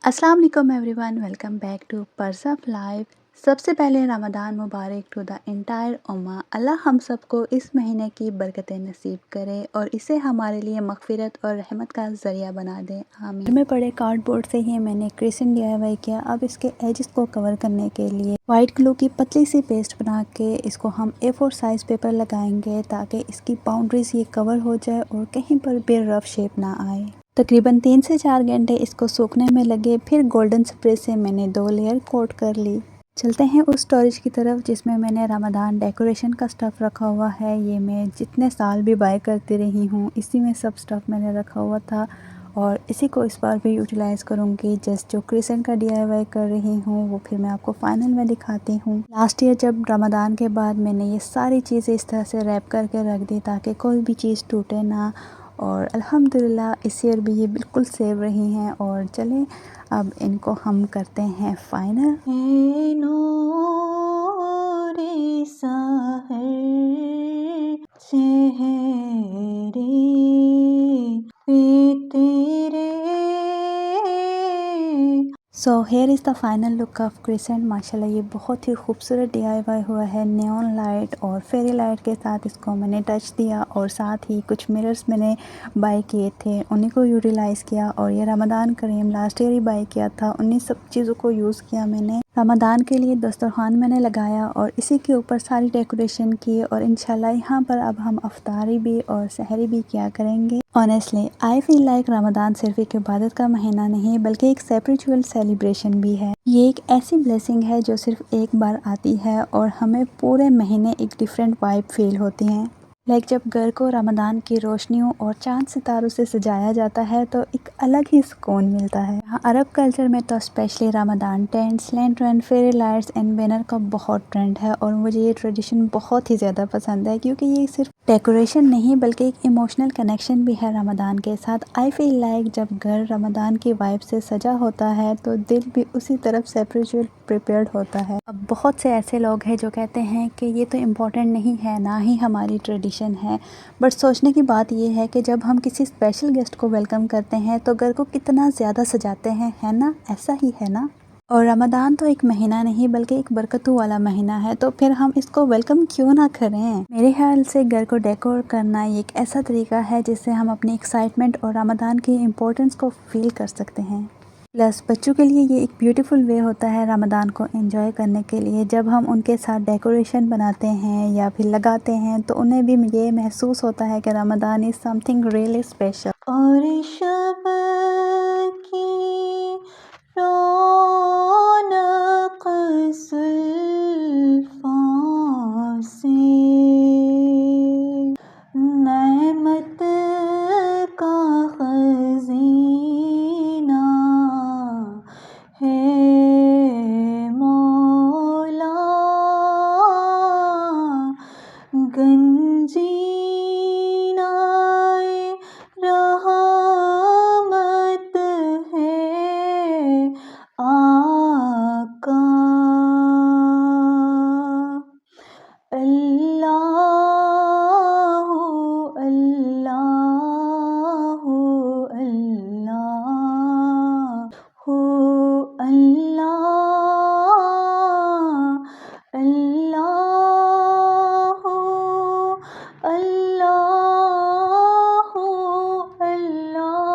अस्सलाम वालेकुम everyone, welcome back to purse of life. सबसे पहले रमदान मुबारक टू द एंटायर उम्मा। अल्लाह हम सबको इस महीने की बरकतें नसीब करे और इसे हमारे लिए मग़फ़िरत और रहमत का ज़रिया बना दे, आमीन। घर में पड़े कार्डबोर्ड से ही मैंने क्रिसेंट DIY किया। अब इसके एजेस को कवर करने के लिए वाइट ग्लू की पतली सी पेस्ट बना के इसको हम A4 साइज़ पेपर लगाएंगे ताकि इसकी बाउंड्रीज ये कवर हो जाए और कहीं पर भी रफ शेप ना आए। तकरीबन 3 से 4 घंटे इसको सूखने में लगे, फिर गोल्डन स्प्रे से मैंने 2 लेयर कोट कर ली। चलते हैं उस स्टोरेज की तरफ जिसमें मैंने रमदान डेकोरेशन का स्टफ़ रखा हुआ है। ये मैं जितने साल भी बाय करती रही हूँ इसी में सब स्टफ़ मैंने रखा हुआ था और इसी को इस बार भी यूटिलाइज़ करूँगी। जस्ट जो क्रिसेंट का DIY कर रही हूँ वो फिर मैं आपको फाइनल में दिखाती हूँ। लास्ट ईयर जब रमदान के बाद मैंने ये सारी चीज़ें इस तरह से रैप करके रख दी ताकि कोई भी चीज़ टूटे ना, और अल्हम्दुलिल्लाह इस ईयर भी ये बिल्कुल सेव रही हैं। और चलें अब इनको हम करते हैं फाइनल। नूरे सहर चेहरे पे तेरे। So here is the final look of crescent. माशाल्लाह ये बहुत ही खूबसूरत DIY हुआ है। नियॉन लाइट और फेरी लाइट के साथ इसको मैंने टच दिया और साथ ही कुछ मिरर्स मैंने बाय किए थे, उन्हीं को यूटिलाइज़ किया। और ये रमदान करीम लास्ट ईयर ही बाय किया था, उन्हीं सब चीज़ों को यूज़ किया मैंने। रमदान के लिए दस्तरखान मैंने लगाया और इसी के ऊपर सारी डेकोरेशन की और इंशाल्लाह यहाँ पर अब हम अफ्तारी भी और सहरी भी किया करेंगे। Honestly I feel like Ramadan सिर्फ एक इबादत का महीना नहीं बल्कि एक स्पिरिचुअल सेलिब्रेशन भी है। ये एक ऐसी ब्लेसिंग है जो सिर्फ एक बार आती है और हमें पूरे महीने एक डिफरेंट वाइब फील होती हैं। लाइक जब घर को रमदान की रोशनियों और चांद सितारों से सजाया जाता है तो एक अलग ही सुकून मिलता है। यहाँ अरब कल्चर में तो specially Ramadan tents, lantern, fairy lights and banner का बहुत ट्रेंड है और मुझे ये ट्रेडिशन बहुत ही ज़्यादा पसंद है क्योंकि ये सिर्फ डेकोरेशन नहीं बल्कि एक इमोशनल कनेक्शन भी है रमदान के साथ। आई फील लाइक जब घर रमदान की वाइब से सजा होता है तो दिल भी उसी तरफ स्पिरिचुअल प्रिपेयर्ड होता है। अब बहुत से ऐसे लोग हैं जो कहते हैं कि ये तो इम्पोर्टेंट नहीं है, ना ही हमारी ट्रेडिशन है, बट सोचने की बात ये है कि जब हम किसी स्पेशल गेस्ट को वेलकम करते हैं तो घर को कितना ज़्यादा सजाते हैं, है ना? ऐसा ही है ना? और रमदान तो एक महीना नहीं बल्कि एक बरकतों वाला महीना है, तो फिर हम इसको वेलकम क्यों ना करें। मेरे ख्याल से घर को डेकोर करना एक ऐसा तरीका है जिससे हम अपनी एक्साइटमेंट और रमदान की इम्पोर्टेंस को फील कर सकते हैं। प्लस बच्चों के लिए ये एक ब्यूटीफुल वे होता है रमदान को एंजॉय करने के लिए। जब हम उनके साथ डेकोरेशन बनाते हैं या फिर लगाते हैं तो उन्हें भी ये महसूस होता है कि Ramadan is something really special. और शब की रौनक जुल्फों से नेमत का खज़ीना है मौला, गंजीनाए रहमत है आका। अल्लाहु अल्लाहु अल्लाहु अल्लाह अल्लाहु अल्लाहु अल्लाहु।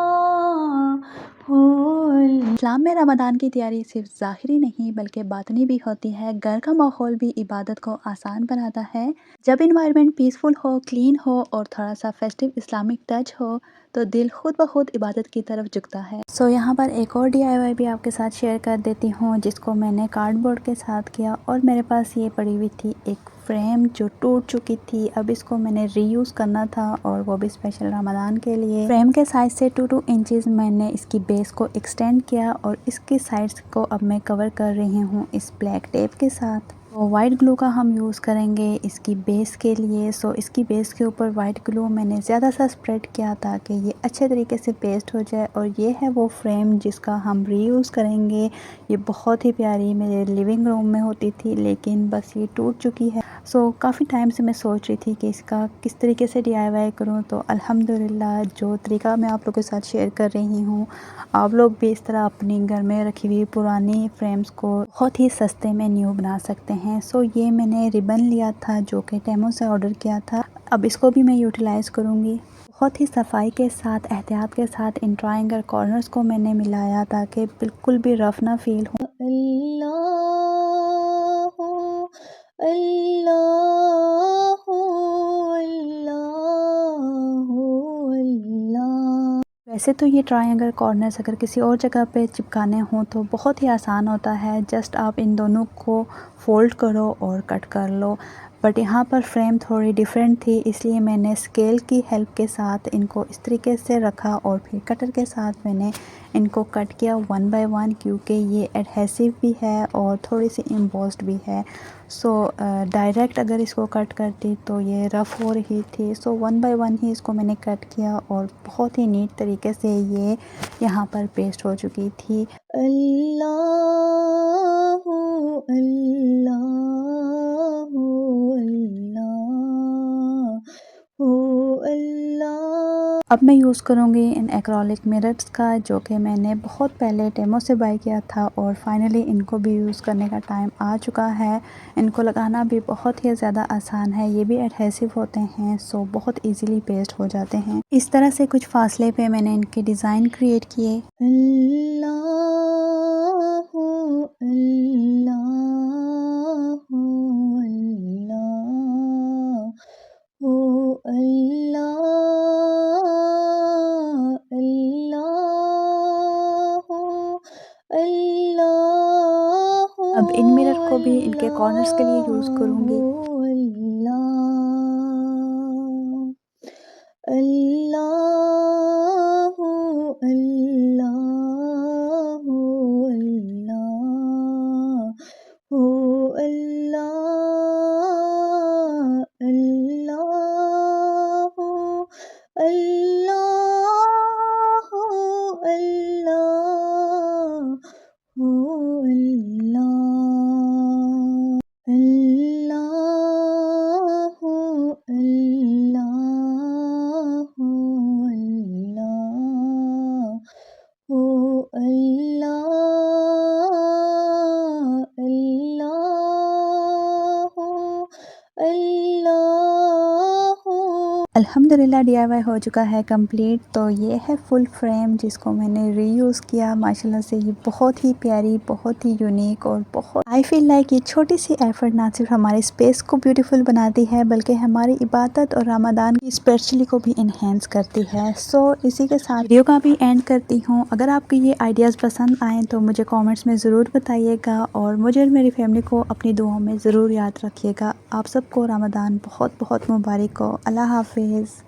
इस्लाम में रमदान की तैयारी सिर्फ ज़ाहिरी नहीं बल्कि बातनी भी होती है। घर का माहौल भी इबादत को आसान बनाता है। जब इन्वायरमेंट पीसफुल हो, क्लीन हो और थोड़ा सा फेस्टिव इस्लामिक टच हो तो दिल खुद ब खुद इबादत की तरफ झुकता है। सो यहाँ पर एक और DIY भी आपके साथ शेयर कर देती हूँ जिसको मैंने कार्डबोर्ड के साथ किया। और मेरे पास ये पड़ी हुई थी एक फ्रेम जो टूट चुकी थी, अब इसको मैंने रीयूज़ करना था और वो भी स्पेशल रमदान के लिए। फ्रेम के साइज से 2 इंचेस मैंने इसकी बेस को एक्सटेंड किया और इसकी साइड्स को अब मैं कवर कर रही हूँ इस ब्लैक टेप के साथ। तो वाइट ग्लू का हम यूज़ करेंगे इसकी बेस के लिए। सो इसकी बेस के ऊपर वाइट ग्लू मैंने ज़्यादा सा स्प्रेड किया ताकि ये अच्छे तरीके से पेस्ट हो जाए। और ये है वो फ्रेम जिसका हम रीयूज़ करेंगे। ये बहुत ही प्यारी मेरे लिविंग रूम में होती थी, लेकिन बस ये टूट चुकी है। सो काफ़ी टाइम से मैं सोच रही थी कि इसका किस तरीके से DIY करूँ। तो अल्हम्दुलिल्लाह जो तरीका मैं आप लोगों के साथ शेयर कर रही हूँ, आप लोग भी इस तरह अपने घर में रखी हुई पुरानी फ्रेम्स को बहुत ही सस्ते में न्यू बना सकते हैं। सो ये मैंने रिबन लिया था जो कि टेमो से ऑर्डर किया था। अब इसको भी मैं यूटिलाइज़ करूँगी। बहुत ही सफाई के साथ, एहतियात के साथ इन ट्रायंगल कॉर्नर्स को मैंने मिलाया ताकि बिल्कुल भी रफ ना फील हो। वैसे तो ये ट्रायंगल कॉर्नर्स अगर किसी और जगह पे चिपकाने हों तो बहुत ही आसान होता है। जस्ट आप इन दोनों को फ़ोल्ड करो और कट कर लो। बट यहाँ पर फ्रेम थोड़ी डिफरेंट थी, इसलिए मैंने स्केल की हेल्प के साथ इनको इस तरीके से रखा और फिर कटर के साथ मैंने इनको कट किया 1 बाय 1, क्योंकि ये एडहेसिव भी है और थोड़ी सी एम्बोस्ड भी है। सो डायरेक्ट अगर इसको कट करती तो ये रफ़ हो रही थी। सो 1 बाय 1 ही इसको मैंने कट किया और बहुत ही नीट तरीके से ये यहाँ पर पेस्ट हो चुकी थी। अल्लाहु अल्लाहु अल्लाहु अल्लाह। अब मैं यूज़ करूँगी इन एक्रेलिक मिरर्स का, जो कि मैंने बहुत पहले टेमो से बाय किया था और फाइनली इनको भी यूज़ करने का टाइम आ चुका है। इनको लगाना भी बहुत ही ज़्यादा आसान है। ये भी एडहेसिव होते हैं, सो बहुत इजीली पेस्ट हो जाते हैं। इस तरह से कुछ फासले पे मैंने इनके डिज़ाइन क्रिएट किए। अल्लाहु अल्लाहु अल्लाहु अब इन मिरर को भी इनके कॉर्नर्स के लिए यूज़ करूँगी। अल्लाहु अल्लाहु अल्लाहु अल्लाह अल्लाहु अल्लाहु अल्लाहु अल्लाहु अल्लाहु अल्लाहु अल्लाहु अल्लाहु। अल्हम्दुलिल्लाह DIY हो चुका है कंप्लीट। तो ये है फुल फ्रेम जिसको मैंने रीयूज़ किया। माशाल्लाह से ये बहुत ही प्यारी, बहुत ही यूनिक और बहुत आई फील लाइक ये छोटी सी एफर्ट ना सिर्फ हमारी स्पेस को ब्यूटीफुल बनाती है बल्कि हमारी इबादत और रमज़ान की स्पिरिचुअली को भी इन्हेंस करती है। सो इसी के साथ वीडियो का भी एंड करती हूँ। अगर आपको ये आइडियाज़ पसंद आएँ तो मुझे कमेंट्स में ज़रूर बताइएगा और मुझे और मेरी फैमिली को अपनी दुआओं में ज़रूर याद रखिएगा। आप सबको रमज़ान बहुत बहुत मुबारक हो। अल्लाह हाफिज़।